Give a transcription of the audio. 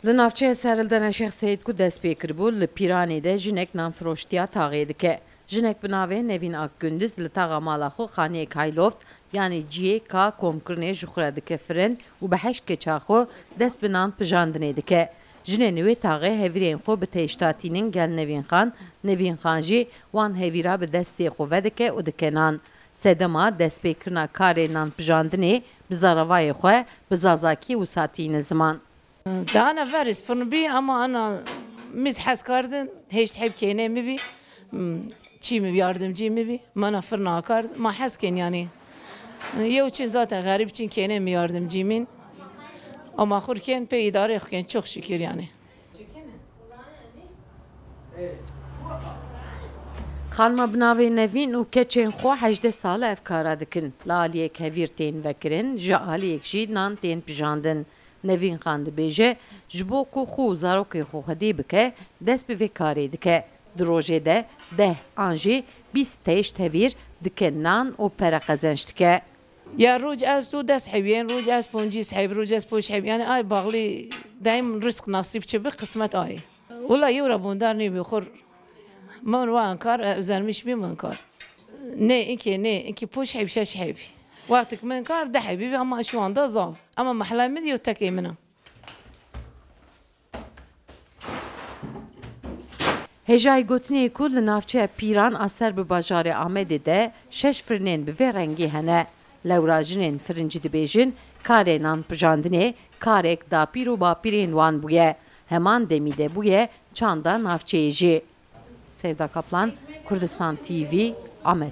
Li navçeya serildana Şeyh Seyid ku dest pê kiribû li Pîranê de jinek nanfiroştiya taxê dike. Jinek bi navê Nevîn Akgunduz li taxa mala xwe xaneyek Hayloft yanî ciyê ka komkirinê ji xwe re dike firin û bi heşt keça xwe dest bi nan pijandinê dike. Jinên wê taxê hevîrên xwe bi têştatînin gel Nevîn Xan, Nevîn Xan jî wan hevîra bi destê xwe vedike û dike nan. Sedema destpêkirina karê nan pijandinê bi zaravayê xwe bi zazakî û satîne ziman. Daha evvel fırın bir ama ana biz haskardın hiç hep kene bir çi mi yardımcı mı bir bana fırın akar ma hasken yani ya için zaten garip için kene mi yardımcı mı ama kurken pe idare etken çok şükür yani. Xanma bi navê Nevîn û keçên xwe 18 sal ev kara dikin. Li aliyek hevîr tên vekirin, ji aliyek jî nan tên pijandin. Nevîn Xan dibêje ji bo ku xwe û zarokên xwe xwedî bike, dest bi vê karê dike. Di rojê de 10 an jî 20 têşt hevîr dike nan û pereqezenç dike. Ya ruj az tu dest hebiyen ruj az ponci sahib ruj az poş heb yani ay bağlı daim rızk nasip çıbı kısmet ay. Ula yura bundar ne bikhur من وان كار زرمش بي من كار نه انكي بوش حب شاش حبي وقتك من كار ده حبيبي اما شو عنده ضاف اما محلا مدي وتكي منها Hejay gotinê ku li navçeya Pîran a ser bi bajarê Amedê de 6 firinên bi vê rengî hene. Lewra jinên firincî dibêjin karê nan pijandinê karek dapîr û bapîrên wan bûye. Heman demî de bûye çanda navçeyê jî. Sevda Kaplan, Kurdistan TV, Amed.